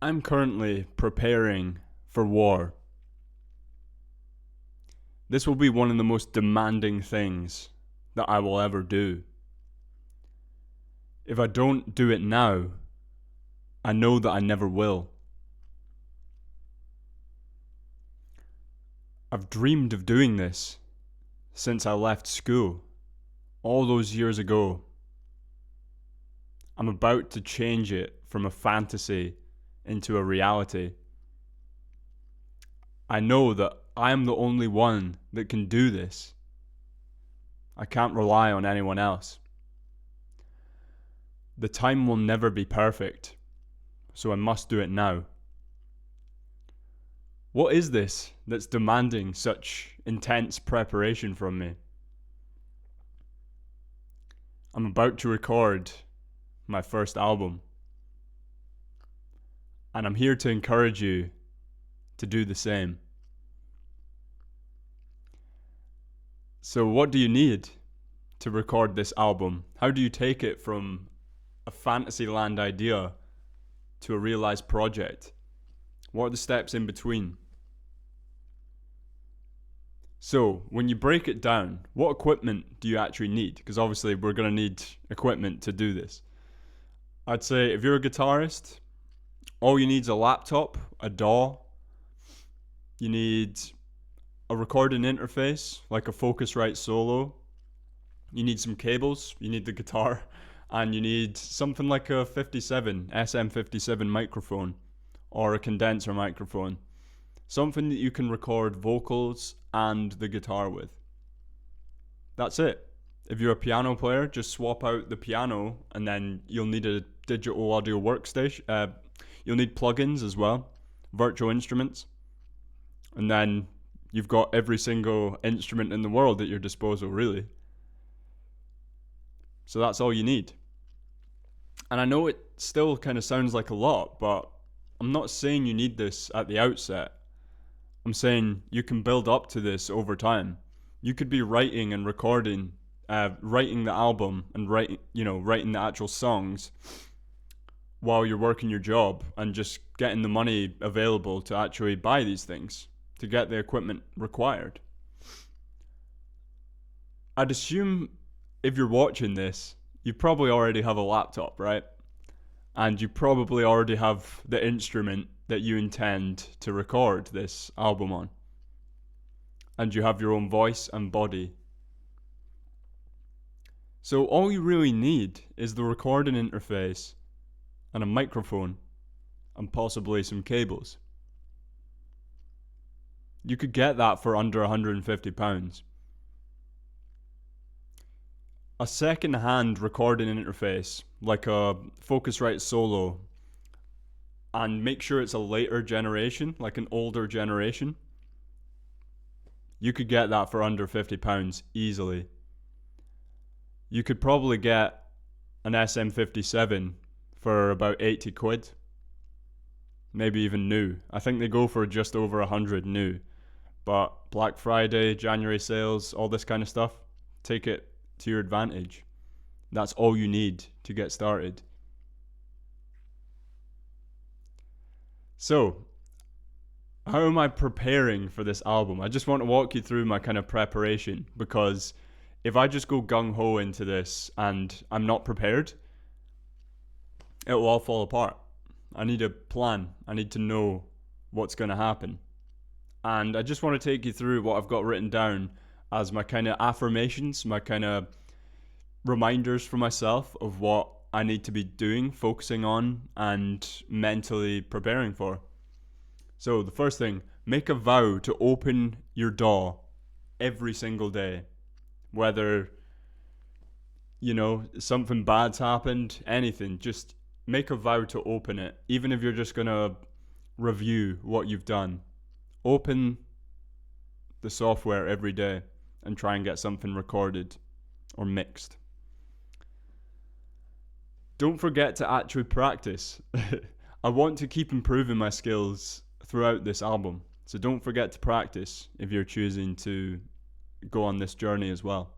I'm currently preparing for war. This will be one of the most demanding things that I will ever do. If I don't do it now, I know that I never will. I've dreamed of doing this since I left school, all those years ago. I'm about to change it from a fantasy into a reality. I know that I am the only one that can do this. I can't rely on anyone else. The time will never be perfect, so I must do it now. What is this that's demanding such intense preparation from me? I'm about to record my first album, and I'm here to encourage you to do the same. So, what do you need to record this album? How do you take it from a fantasyland idea to a realized project? What are the steps in between? So, when you break it down, what equipment do you actually need? Because obviously, we're going to need equipment to do this. I'd say if you're a guitarist, all you need is a laptop, a DAW. You need a recording interface, like a Focusrite Solo. You need some cables, you need the guitar, and you need something like a 57, SM57 microphone, or a condenser microphone. Something that you can record vocals and the guitar with. That's it. If you're a piano player, just swap out the piano, and then you'll need a digital audio workstation. You'll need plugins as well, virtual instruments, and then you've got every single instrument in the world at your disposal, really. So that's all you need. And I know it still kind of sounds like a lot, but I'm not saying you need this at the outset. I'm saying you can build up to this over time. You could be writing and recording, writing the album and writing the actual songs while you're working your job and just getting the money available to actually buy these things, to get the equipment required. I'd assume if you're watching this, you probably already have a laptop, right? And you probably already have the instrument that you intend to record this album on. And you have your own voice and body. So all you really need is the recording interface and a microphone and possibly some cables. You could get that for under £150. A second-hand recording interface, like a Focusrite Solo, and make sure it's a later generation, like an older generation, you could get that for under £50 easily. You could probably get an SM57 for about 80 quid. Maybe even new. I think they go for just over 100 new. But Black Friday, January sales, all this kind of stuff, take it to your advantage. That's all you need to get started. So, how am I preparing for this album? I just want to walk you through my kind of preparation, because if I just go gung-ho into this and I'm not prepared, it will all fall apart. I need a plan. I need to know what's going to happen. And I just want to take you through what I've got written down as my kind of affirmations, my kind of reminders for myself of what I need to be doing, focusing on, and mentally preparing for. So the first thing, make a vow to open your DAW every single day. Whether, something bad's happened, anything, just make a vow to open it. Even if you're just going to review what you've done. Open the software every day and try and get something recorded or mixed. Don't forget to actually practice. I want to keep improving my skills throughout this album, so don't forget to practice if you're choosing to go on this journey as well.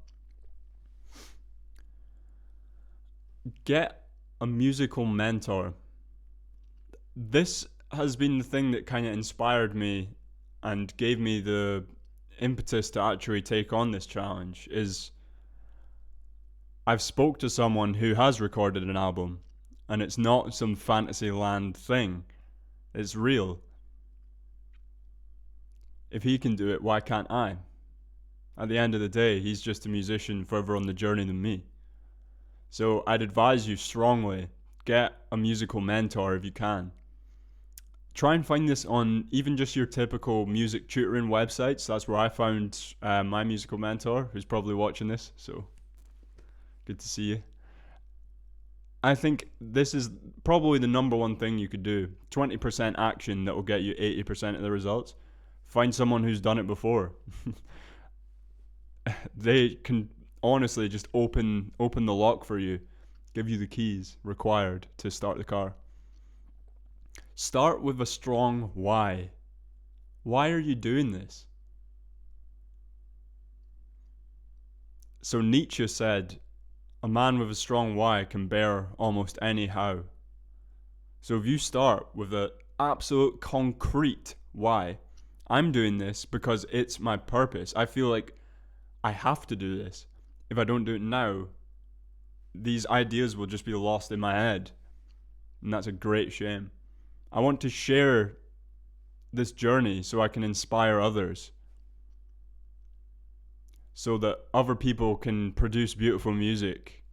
Get a musical mentor. This has been the thing that kind of inspired me and gave me the impetus to actually take on this challenge is I've spoke to someone who has recorded an album, and it's not some fantasy land thing. It's real. If he can do it, why can't I? At the end of the day, he's just a musician further on the journey than me. So I'd advise you strongly, get a musical mentor if you can. Try and find this on even just your typical music tutoring websites. That's where I found my musical mentor, who's probably watching this, so good to see you. I think this is probably the number one thing you could do. 20% action that will get you 80% of the results. Find someone who's done it before. They can honestly just open the lock for you, give you the keys required to start the car. Start with a strong why. Why are you doing this? So Nietzsche said, a man with a strong why can bear almost any how. So if you start with an absolute concrete why, I'm doing this because it's my purpose. I feel like I have to do this. If I don't do it now, these ideas will just be lost in my head. And that's a great shame. I want to share this journey so I can inspire others. So that other people can produce beautiful music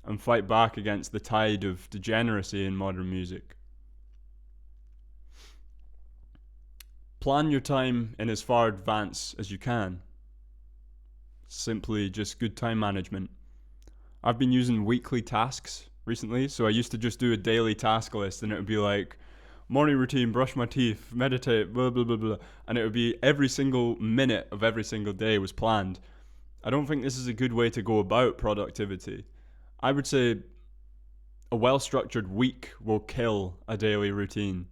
and fight back against the tide of degeneracy in modern music. Plan your time in as far advance as you can. Simply just good time management. I've been using weekly tasks recently, so I used to just do a daily task list and it would be like, morning routine, brush my teeth, meditate, blah, blah, blah, blah. And it would be every single minute of every single day was planned. I don't think this is a good way to go about productivity. I would say a well-structured week will kill a daily routine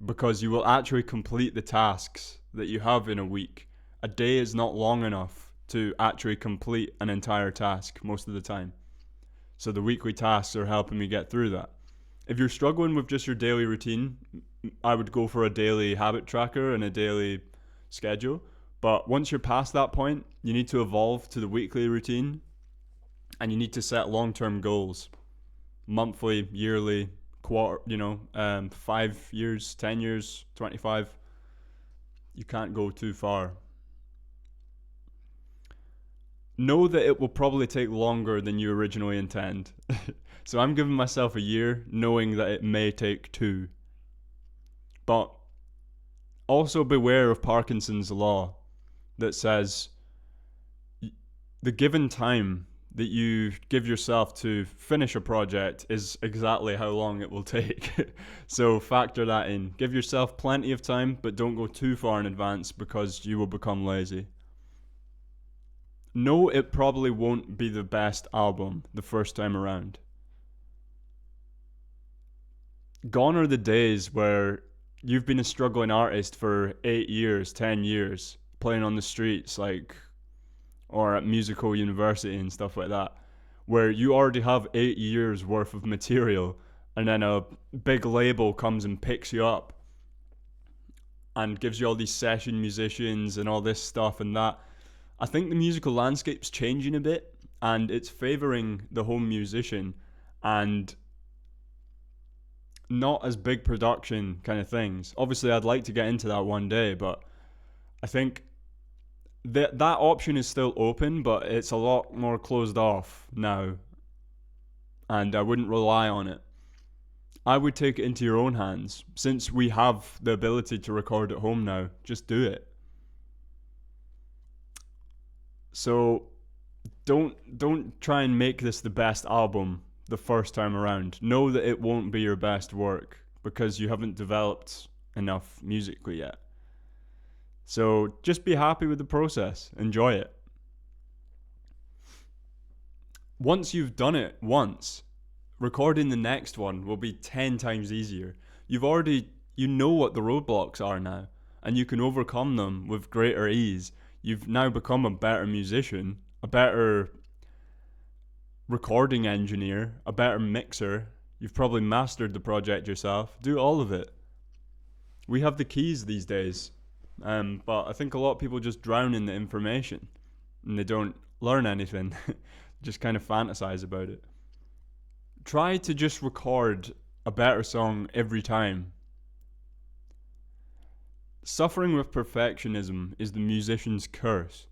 because you will actually complete the tasks that you have in a week. A day is not long enough to actually complete an entire task most of the time. So the weekly tasks are helping me get through that. If you're struggling with just your daily routine, I would go for a daily habit tracker and a daily schedule. But once you're past that point, you need to evolve to the weekly routine and you need to set long-term goals. Monthly, yearly, quarter, 5 years, 10 years, 25. You can't go too far. Know that it will probably take longer than you originally intend. So I'm giving myself a year, knowing that it may take 2. But also beware of Parkinson's law that says the given time that you give yourself to finish a project is exactly how long it will take. So factor that in. Give yourself plenty of time, but don't go too far in advance because you will become lazy. Know it probably won't be the best album the first time around. Gone are the days where you've been a struggling artist for 8 years, 10 years, playing on the streets or at musical university and stuff like that, where you already have 8 years worth of material and then a big label comes and picks you up and gives you all these session musicians and all this stuff and that. I think the musical landscape's changing a bit and it's favoring the home musician and not as big production kind of things. Obviously, I'd like to get into that one day, but I think that option is still open, but it's a lot more closed off now, and I wouldn't rely on it. I would take it into your own hands. Since we have the ability to record at home now, just do it. So don't try and make this the best album the first time around. Know that it won't be your best work because you haven't developed enough musically yet. So just be happy with the process. Enjoy it. Once you've done it once, recording the next one will be 10 times easier. You know what the roadblocks are now, and you can overcome them with greater ease. You've now become a better musician, a better recording engineer, a better mixer. You've probably mastered the project yourself. Do all of it. We have the keys these days, but I think a lot of people just drown in the information and they don't learn anything. Just kind of fantasize about it. Try to just record a better song every time. Suffering with perfectionism is the musician's curse.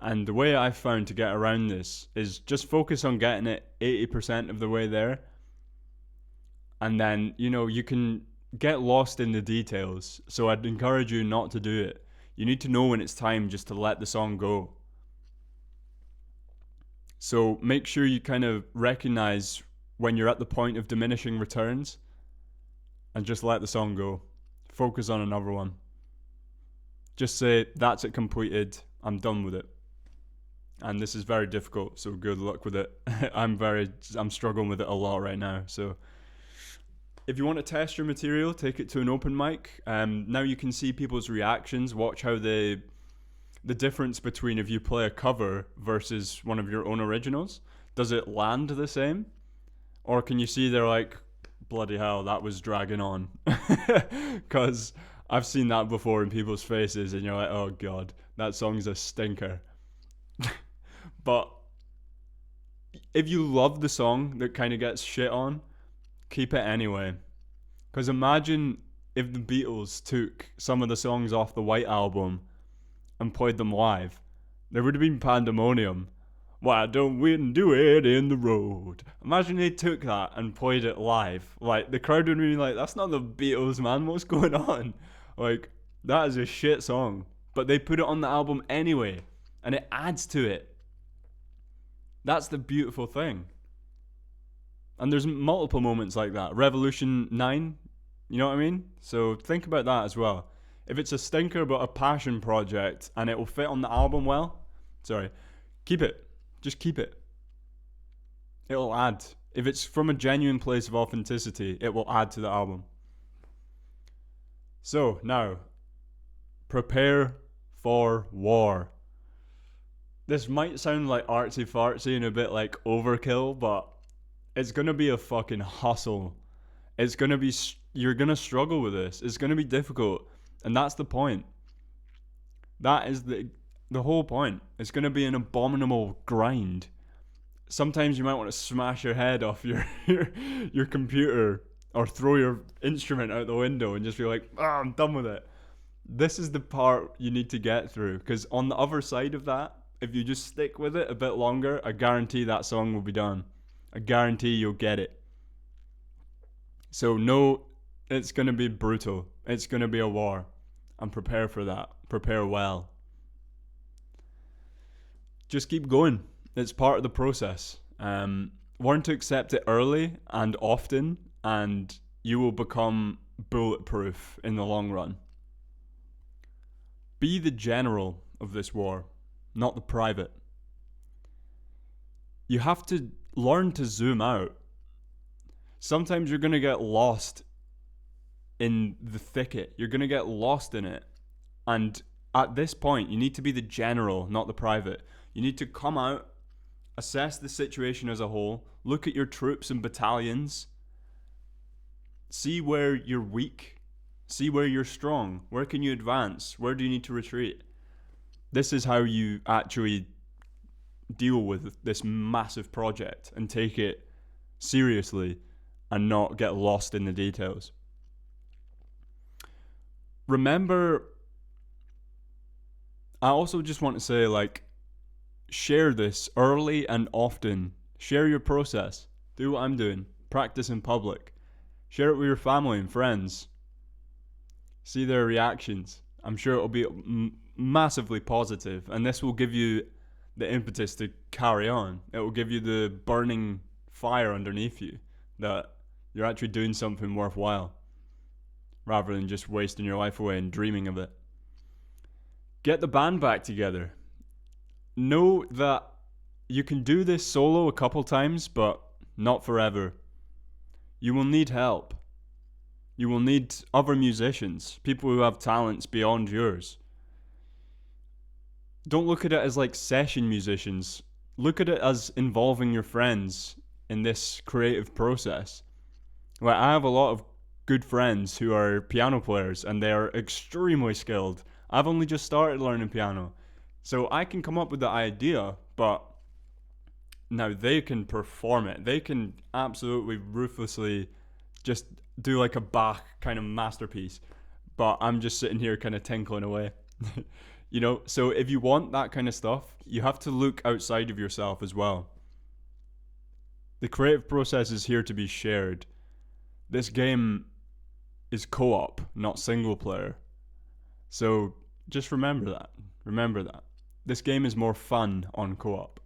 And the way I've found to get around this is just focus on getting it 80% of the way there. And then, you can get lost in the details. So I'd encourage you not to do it. You need to know when it's time just to let the song go. So make sure you kind of recognize when you're at the point of diminishing returns and just let the song go. Focus on another one. Just say, that's it completed. I'm done with it. And this is very difficult, so good luck with it. I'm struggling with it a lot right now. So if you want to test your material, take it to an open mic. Now you can see people's reactions. Watch how the difference between if you play a cover versus one of your own originals. Does it land the same? Or can you see they're like, bloody hell, that was dragging on. Because I've seen that before in people's faces and you're like, oh God, that song's a stinker. But if you love the song that kind of gets shit on, keep it anyway. Because imagine if the Beatles took some of the songs off the White Album and played them live. There would have been pandemonium. Why don't we do it in the road? Imagine they took that and played it live. Like, the crowd would be like, that's not the Beatles, man. What's going on? Like, that is a shit song. But they put it on the album anyway. And it adds to it. That's the beautiful thing. And there's multiple moments like that. Revolution 9, you know what I mean? So think about that as well. If it's a stinker but a passion project and it will fit on the album well, keep it. Just keep it. It'll add. If it's from a genuine place of authenticity, it will add to the album. So now, prepare for war. This might sound like artsy-fartsy and a bit like overkill, but it's going to be a fucking hustle. It's going to be, you're going to struggle with this. It's going to be difficult. And that's the point. That is the whole point. It's going to be an abominable grind. Sometimes you might want to smash your head off your computer or throw your instrument out the window and just be like, I'm done with it. This is the part you need to get through, because on the other side of that, if you just stick with it a bit longer, I guarantee that song will be done. I guarantee you'll get it. So no, it's going to be brutal. It's going to be a war. And prepare for that. Prepare well. Just keep going. It's part of the process. Learn to accept it early and often, and you will become bulletproof in the long run. Be the general of this war, not the private. You have to learn to zoom out. Sometimes you're going to get lost in the thicket. You're going to get lost in it. And at this point, you need to be the general, not the private. You need to come out, assess the situation as a whole, look at your troops and battalions, see where you're weak, see where you're strong, where can you advance, where do you need to retreat. This is how you actually deal with this massive project and take it seriously and not get lost in the details. Remember, I also just want to say, share this early and often. Share your process. Do what I'm doing. Practice in public. Share it with your family and friends. See their reactions. I'm sure it'll be massively positive, and this will give you the impetus to carry on. It will give you the burning fire underneath you that you're actually doing something worthwhile rather than just wasting your life away and dreaming of it. Get the band back together. Know that you can do this solo a couple times, but not forever. You will need help. You will need other musicians, people who have talents beyond yours. Don't look at it as like session musicians. Look at it as involving your friends in this creative process. Like, I have a lot of good friends who are piano players and they are extremely skilled. I've only just started learning piano. So I can come up with the idea, but now they can perform it. They can absolutely ruthlessly just do like a Bach kind of masterpiece. But I'm just sitting here kind of tinkling away. So if you want that kind of stuff, you have to look outside of yourself as well. The creative process is here to be shared. This game is co op, not single player. So just remember that. Remember that. This game is more fun on co op.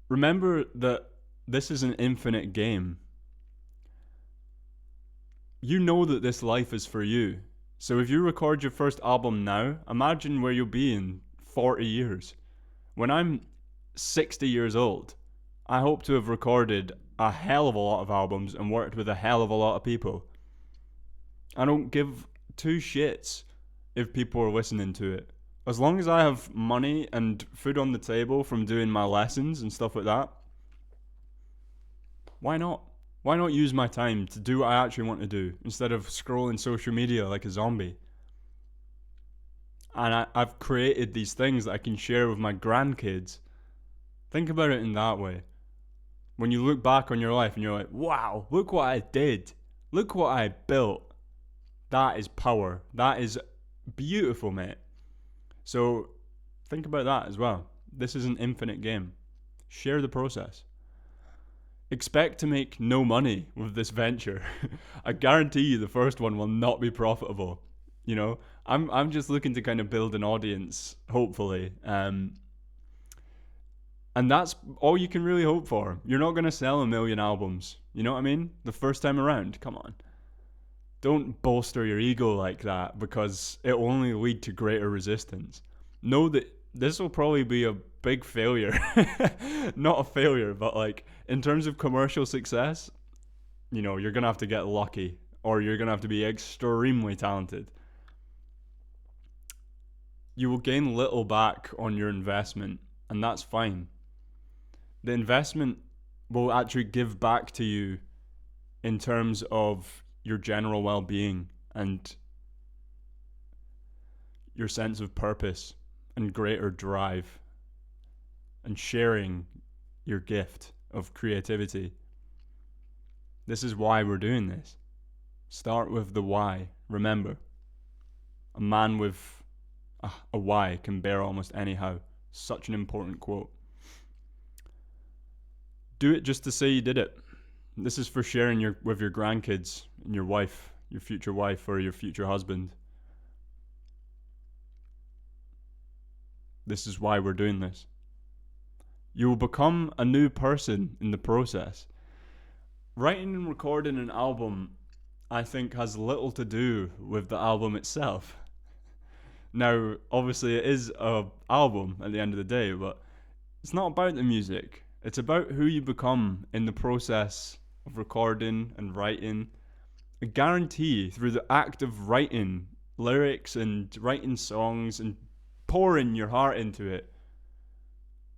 Remember that this is an infinite game. You know that this life is for you. So if you record your first album now, imagine where you'll be in 40 years. When I'm 60 years old, I hope to have recorded a hell of a lot of albums and worked with a hell of a lot of people. I don't give two shits if people are listening to it. As long as I have money and food on the table from doing my lessons and stuff like that, why not? Why not use my time to do what I actually want to do instead of scrolling social media like a zombie? And I've created these things that I can share with my grandkids. Think about it in that way. When you look back on your life and you're like, wow, look what I did. Look what I built. That is power. That is beautiful, mate. So think about that as well. This is an infinite game. Share the process. Expect to make no money with this venture. I guarantee you the first one will not be profitable. I'm just looking to kind of build an audience, hopefully. And that's all you can really hope for. You're not going to sell 1,000,000 albums. You know what I mean? The first time around. Come on. Don't bolster your ego like that because it will only lead to greater resistance. Know that this will probably be a big failure. Not a failure, but like in terms of commercial success, you're going to have to get lucky or you're going to have to be extremely talented. You will gain little back on your investment, and that's fine. The investment will actually give back to you in terms of your general well-being and your sense of purpose and greater drive and sharing your gift of creativity. This is why we're doing this. Start with the why. Remember, a man with a why can bear almost any how. Such an important quote. Do it just to say you did it. This is for sharing with your grandkids and your wife, your future wife or your future husband. This is why we're doing this. You will become a new person in the process. Writing and recording an album, I think, has little to do with the album itself. Now, obviously, it is an album at the end of the day, but it's not about the music. It's about who you become in the process of recording and writing. I guarantee through the act of writing lyrics and writing songs and pouring your heart into it,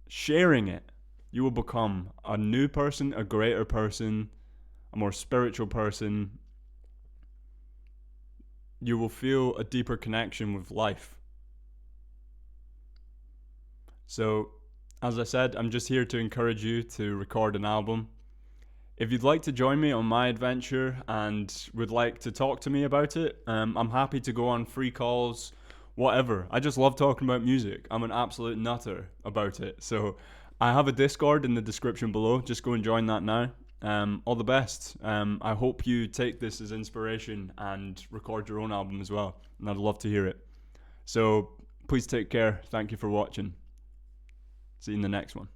sharing it, you will become a new person, a greater person, a more spiritual person. You will feel a deeper connection with life. So, as I said, I'm just here to encourage you to record an album. If you'd like to join me on my adventure and would like to talk to me about it, I'm happy to go on free calls, whatever. I just love talking about music. I'm an absolute nutter about it. So I have a Discord in the description below. Just go and join that now. All the best. I hope you take this as inspiration and record your own album as well. And I'd love to hear it. So please take care. Thank you for watching. See you in the next one.